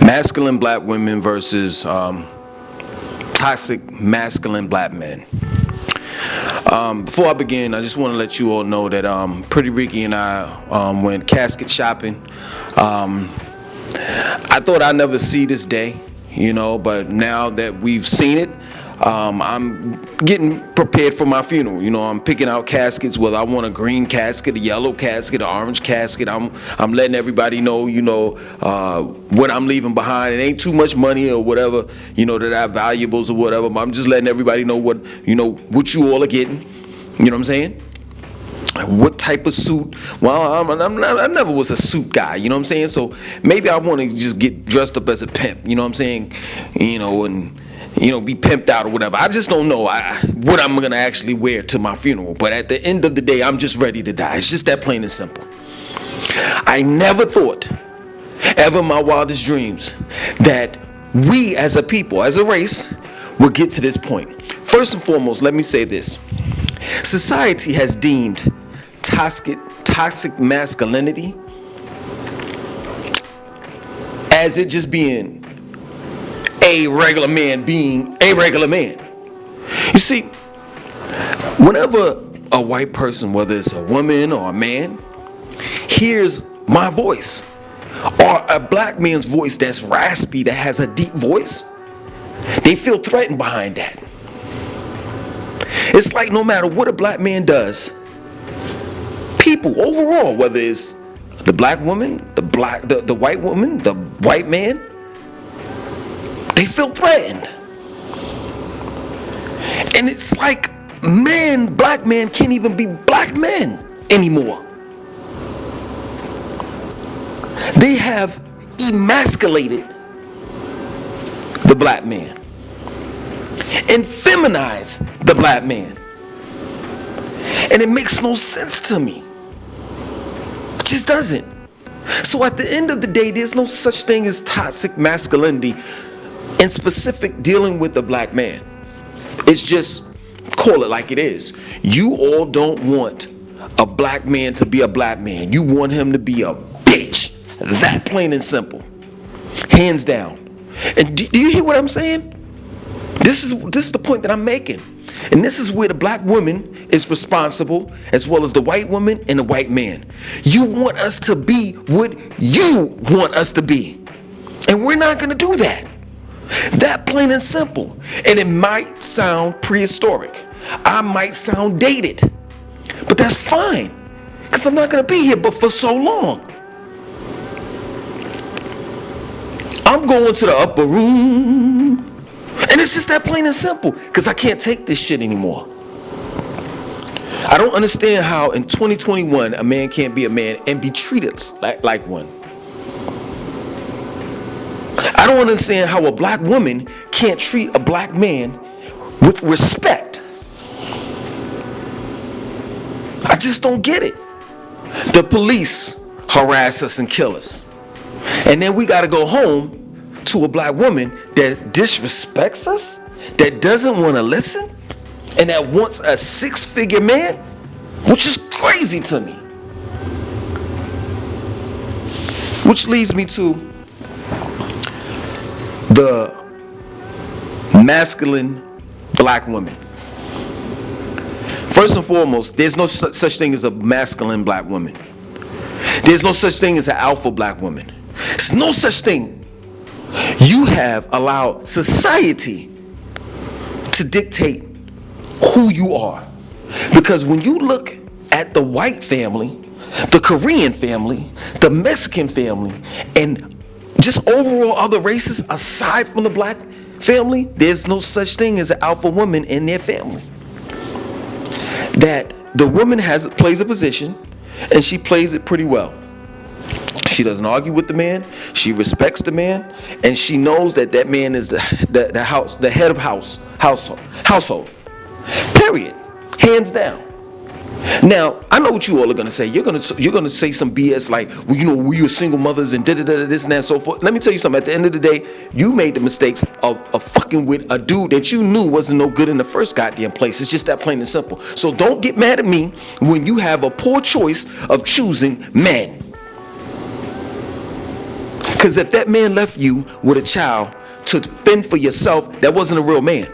Masculine black women versus toxic masculine black men. Before I begin, I just want to let you all know that Pretty Ricky and I went casket shopping. I thought I'd never see this day, but now that we've seen it, I'm getting prepared for my funeral. I'm picking out caskets, whether I want a green casket, a yellow casket, an orange casket. I'm letting everybody know, what I'm leaving behind. It ain't too much money or whatever, that I have valuables or whatever. But I'm just letting everybody know what you all are getting. You know what I'm saying? What type of suit? Well, I never was a suit guy, you know what I'm saying? So maybe I want to just get dressed up as a pimp, you know what I'm saying? And be pimped out or whatever. I just don't know what I'm going to actually wear to my funeral. But at the end of the day, I'm just ready to die. It's just that plain and simple. I never thought, ever in my wildest dreams, that we as a people, as a race, would get to this point. First and foremost, let me say this. Society has deemed toxic masculinity as it just being a regular man being a regular man. You see, whenever a white person, whether it's a woman or a man, hears my voice, or a black man's voice that's raspy, that has a deep voice, they feel threatened behind that. It's like no matter what a black man does, people overall, whether it's the black woman, the white woman, the white man, they feel threatened. And it's like black men can't even be black men anymore. They have emasculated the black man and feminized the black man. And it makes no sense to me. It just doesn't. So at the end of the day, there's no such thing as toxic masculinity in specific dealing with a black man. It's just, call it like it is. You all don't want a black man to be a black man. You want him to be a bitch. That plain and simple. Hands down. And do you hear what I'm saying? This is the point that I'm making. And this is where the black woman is responsible, as well as the white woman and the white man. You want us to be what you want us to be. And we're not going to do that. That plain and simple. And it might sound prehistoric. I might sound dated. But that's fine. Because I'm not going to be here but for so long. I'm going to the upper room. And it's just that plain and simple. Because I can't take this shit anymore. I don't understand how in 2021 a man can't be a man and be treated like one. I don't understand how a black woman can't treat a black man with respect. I just don't get it. The police harass us and kill us. And then we got to go home to a black woman that disrespects us, that doesn't want to listen, and that wants a six-figure man, which is crazy to me. Which leads me to the masculine black woman. First and foremost, there's no such thing as a masculine black woman. There's no such thing as an alpha black woman. There's no such thing. You have allowed society to dictate who you are. Because when you look at the white family, the Korean family, the Mexican family, and just overall other races aside from the black family, there's no such thing as an alpha woman in their family. That the woman plays a position, and she plays it pretty well. She doesn't argue with the man. She respects the man, and she knows that man is the head of household. Period. Hands down. Now, I know what you all are gonna say. You're gonna say some BS like, well, we were single mothers and this and that and so forth. Let me tell you something. At the end of the day, you made the mistakes of fucking with a dude that you knew wasn't no good in the first goddamn place. It's just that plain and simple. So don't get mad at me when you have a poor choice of choosing men. Because if that man left you with a child to fend for yourself, that wasn't a real man.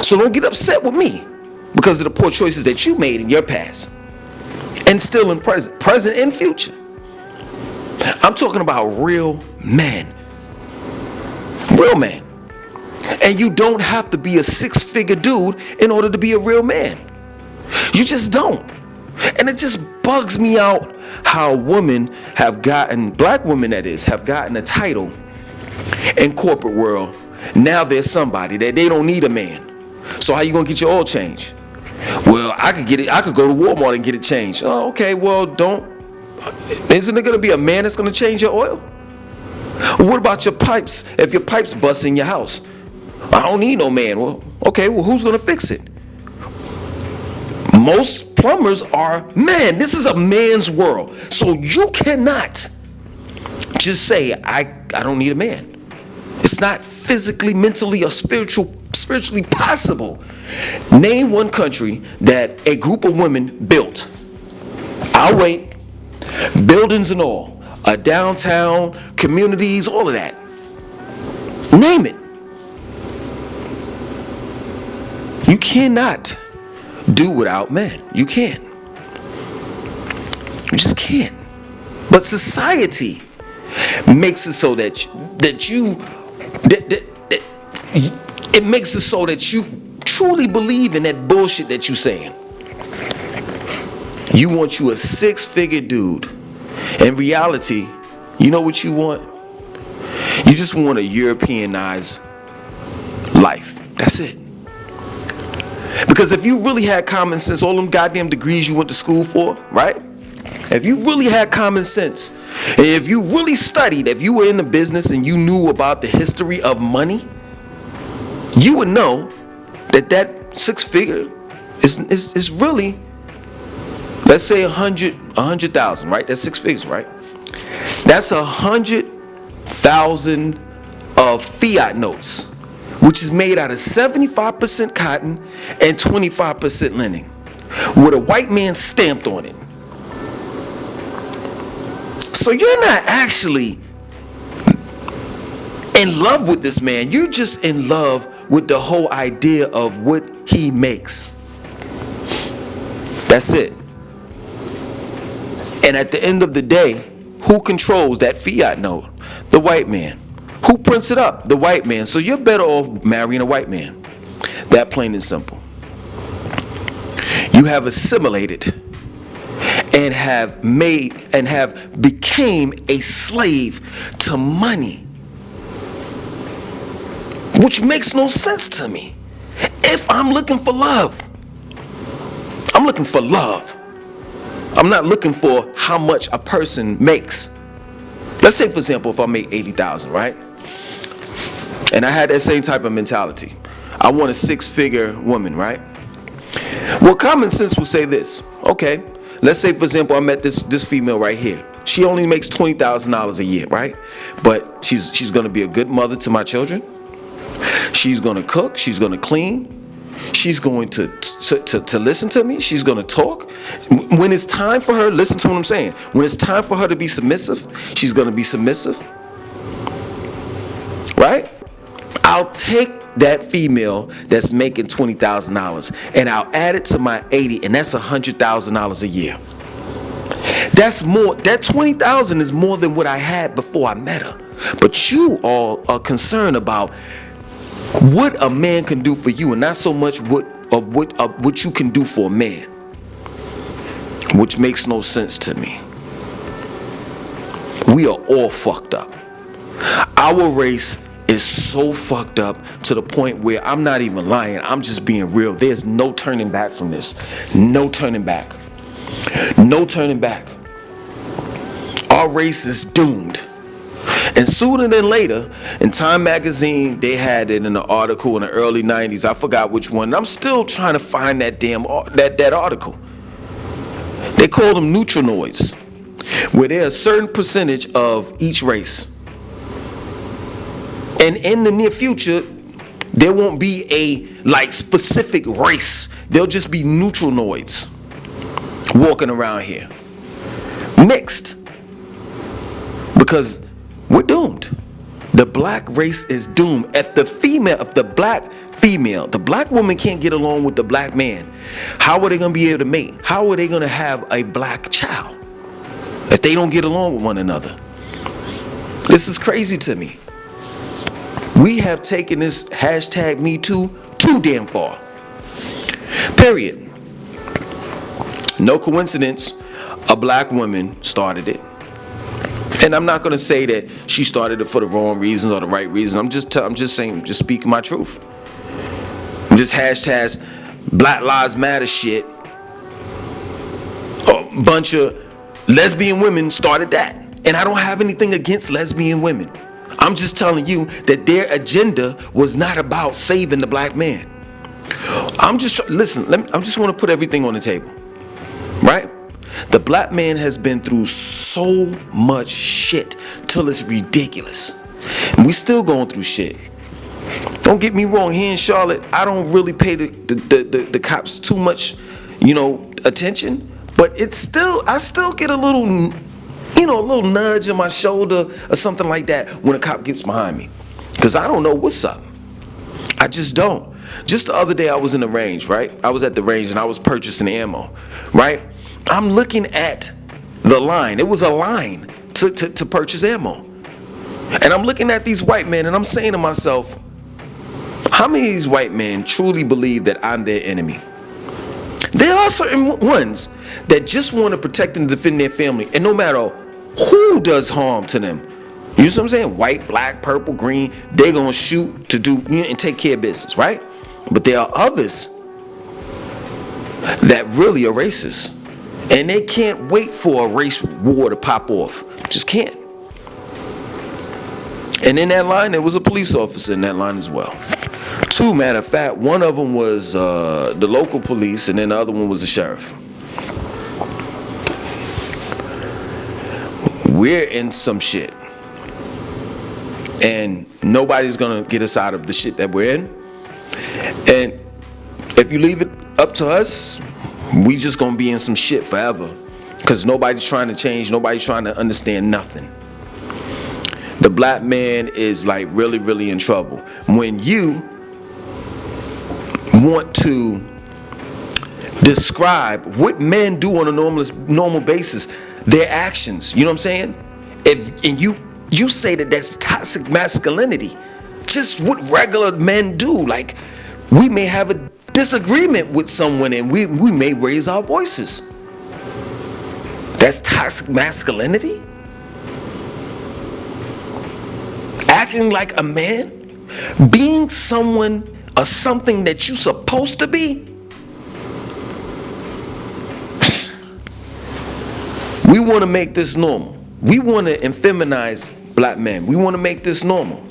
So don't get upset with me because of the poor choices that you made in your past and still in present and future. I'm talking about real men. Real men. And you don't have to be a six-figure dude in order to be a real man. You just don't. And it just bugs me out how women have gotten, black women that is, have gotten a title in corporate world. Now there's somebody that they don't need a man. So how you gonna get your oil changed? Well, I could get it. I could go to Walmart and get it changed. Oh, okay. Well, isn't there gonna be a man that's gonna change your oil? What about your pipes? If your pipes bust in your house, I don't need no man. Well, okay. Well, who's gonna fix it? Most plumbers are men. This is a man's world. So you cannot just say I don't need a man. It's not physically, mentally, or spiritually possible. Name one country that a group of women built. I'll wait. Buildings and all. A downtown, communities, all of that. Name it. You cannot do without men. You can't. You just can't. But society makes it so that it makes it so that you truly believe in that bullshit that you're saying. You want you a six-figure dude. In reality, you know what you want? You just want a Europeanized life. That's it. Because if you really had common sense, all them goddamn degrees you went to school for, right? If you really had common sense, and if you really studied, if you were in the business and you knew about the history of money, you would know that six-figure is really, let's say 100,000, right? That's six figures, right? That's 100,000 of fiat notes, which is made out of 75% cotton and 25% linen, with a white man stamped on it. So you're not actually in love with this man. You're just in love with the whole idea of what he makes. That's it. And at the end of the day, who controls that fiat note? The white man. Who prints it up? The white man. So you're better off marrying a white man. That plain and simple. You have assimilated and have became a slave to money, which makes no sense to me. If I'm looking for love, I'm looking for love. I'm not looking for how much a person makes. Let's say, for example, if I make 80,000, right? And I had that same type of mentality. I want a six-figure woman, right? Well, common sense will say this. Okay, let's say, for example, I met this female right here. She only makes $20,000 a year, right? But she's going to be a good mother to my children. She's going to cook. She's going to clean. She's going to listen to me. She's going to talk. When it's time for her, listen to what I'm saying. When it's time for her to be submissive, she's going to be submissive. Right? I'll take that female that's making $20,000 and I'll add it to my 80, and that's $100,000 a year. That's more. That $20,000 is more than what I had before I met her. But you all are concerned about what a man can do for you, and not so much what you can do for a man, which makes no sense to me. We are all fucked up. Our race is so fucked up to the point where I'm not even lying. I'm just being real. There's no turning back from this. No turning back. No turning back. Our race is doomed. And sooner than later, in Time magazine, they had it in an article in the early 90s. I forgot which one. I'm still trying to find that damn that article. They call them neutrinoids, where they're a certain percentage of each race. And in the near future, there won't be a specific race. There'll just be neutrinoids walking around here, mixed, because we're doomed. The black race is doomed. If the black woman can't get along with the black man, how are they going to be able to mate? How are they going to have a black child if they don't get along with one another? This is crazy to me. We have taken this hashtag Me Too too damn far. Period. No coincidence, a black woman started it. And I'm not going to say that she started it for the wrong reasons or the right reasons. I'm just saying, just speaking my truth. This hashtag Black Lives Matter shit, a bunch of lesbian women started that. And I don't have anything against lesbian women. I'm just telling you that their agenda was not about saving the black man. I just want to put everything on the table, right? The black man has been through so much shit till it's ridiculous. And we still going through shit. Don't get me wrong, here in Charlotte, I don't really pay the cops too much, attention. But I still get a little nudge on my shoulder or something like that when a cop gets behind me. Because I don't know what's up. I just don't. Just the other day I was in the range, right? I was at the range and I was purchasing ammo, right? I'm looking at the line. It was a line to purchase ammo. And I'm looking at these white men and I'm saying to myself, how many of these white men truly believe that I'm their enemy? There are certain ones that just want to protect and defend their family, and no matter who does harm to them, you know what I'm saying? White, black, purple, green, they're going to shoot to do and take care of business, right? But there are others that really are racist. And they can't wait for a race war to pop off. Just can't. And in that line, there was a police officer in that line as well. Two, matter of fact, one of them was the local police, and then the other one was the sheriff. We're in some shit. And nobody's going to get us out of the shit that we're in. And if you leave it up to us, we just gonna be in some shit forever, because nobody's trying to change, nobody's trying to understand nothing. The black man is like really, really in trouble. When you want to describe what men do on a normal basis, their actions, you know what I'm saying? And you say that that's toxic masculinity, just what regular men do. Like, we may have a disagreement with someone and we may raise our voices. That's toxic masculinity? Acting like a man? Being someone or something that you're supposed to be? We want to make this normal. We want to feminize black men. We want to make this normal.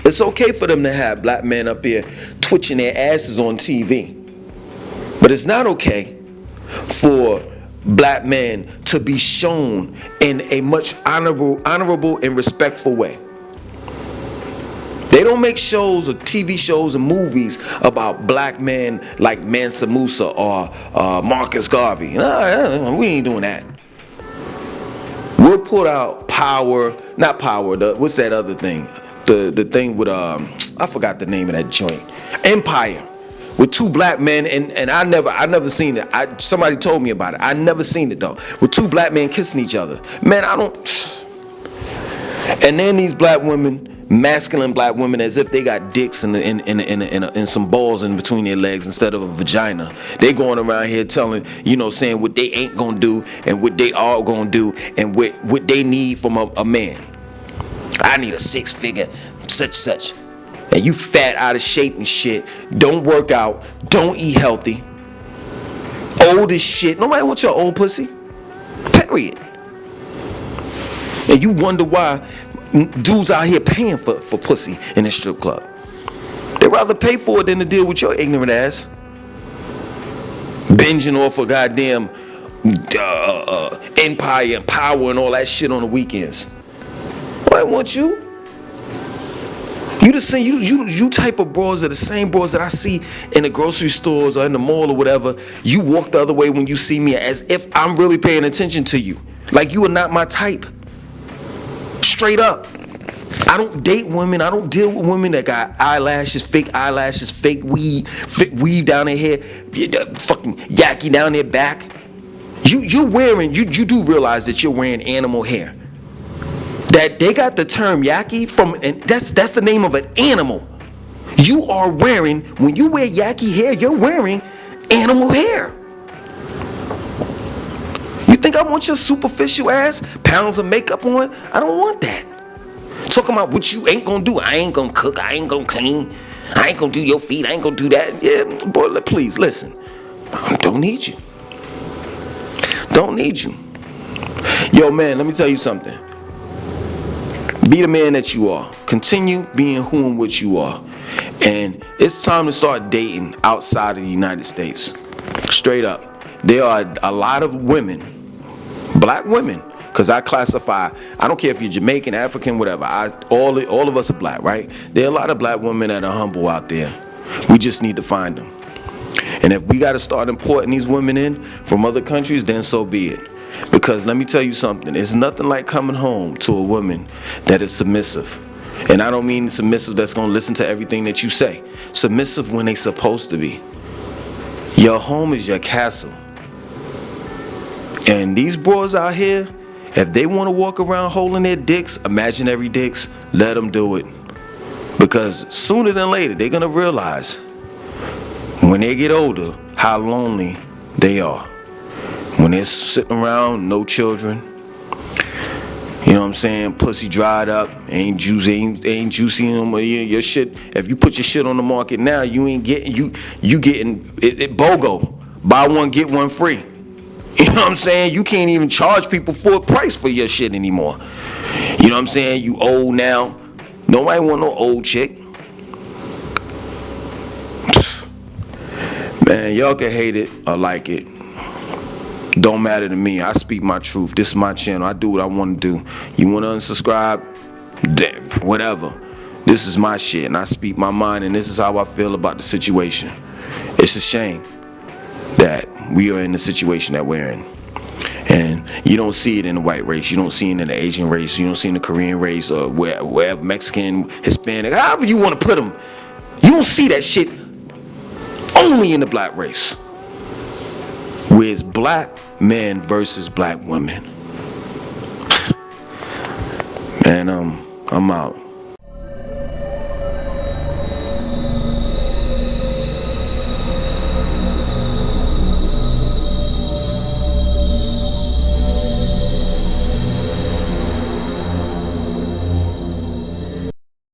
It's okay for them to have black men up here twitching their asses on TV. But it's not okay for black men to be shown in a much honorable and respectful way. They don't make shows or TV shows and movies about black men like Mansa Musa or Marcus Garvey. No, we ain't doing that. We'll put out what's that other thing? The thing with I forgot the name of that joint. Empire, with two black men, and I never seen it. Somebody told me about it. I never seen it though. With two black men kissing each other. Man, I don't. And then these black women, masculine black women, as if they got dicks and some balls in between their legs instead of a vagina. They going around here telling, saying what they ain't gonna do and what they are gonna do and what they need from a man. I need a 6-figure such. And you fat, out of shape and shit. Don't work out. Don't eat healthy. Old as shit. Nobody wants your old pussy. Period. And you wonder why dudes out here paying for pussy in a strip club. They'd rather pay for it than to deal with your ignorant ass. Binging off of goddamn Empire and Power and all that shit on the weekends. I want you. You the same. You type of bras are the same bras that I see in the grocery stores or in the mall or whatever. You walk the other way when you see me, as if I'm really paying attention to you. Like you are not my type. Straight up. I don't date women. I don't deal with women that got fake eyelashes, fake weave down their hair, fucking yaki down their back. You do realize that you're wearing animal hair. That they got the term yaki from, and that's the name of an animal. You are wearing, when you wear yaki hair, you're wearing animal hair. You think I want your superficial ass, pounds of makeup on? I don't want that. Talking about what you ain't gonna do. I ain't gonna cook. I ain't gonna clean. I ain't gonna do your feet. I ain't gonna do that. Yeah, boy, please listen. I don't need you. Don't need you. Yo, man, let me tell you something. Be the man that you are. Continue being who and what you are. And it's time to start dating outside of the United States. Straight up. There are a lot of women, black women, because I classify, I don't care if you're Jamaican, African, whatever. All of us are black, right? There are a lot of black women that are humble out there. We just need to find them. And if we got to start importing these women in from other countries, then so be it. Because let me tell you something. It's nothing like coming home to a woman that is submissive. And I don't mean submissive that's going to listen to everything that you say. Submissive when they supposed to be. Your home is your castle. And these boys out here, if they want to walk around holding their dicks, imaginary dicks, let them do it. Because sooner than later, they're going to realize when they get older how lonely they are. When they're sitting around, no children, you know what I'm saying, pussy dried up, ain't juicy no more. Your shit, if you put your shit on the market now, you ain't getting, you getting it BOGO. Buy one, get one free. You know what I'm saying? You can't even charge people full price for your shit anymore. You know what I'm saying? You old now. Nobody want no old chick. Man, y'all can hate it or like it. Don't matter to me. I speak my truth. This is my channel. I do what I want to do. You want to unsubscribe? Whatever. This is my shit, and I speak my mind, and this is how I feel about the situation. It's a shame that we are in the situation that we're in. And you don't see it in the white race. You don't see it in the Asian race. You don't see it in the Korean race or wherever, Mexican, Hispanic, however you want to put them. You don't see that shit only in the black race. Where it's black men versus black women. Man, I'm out.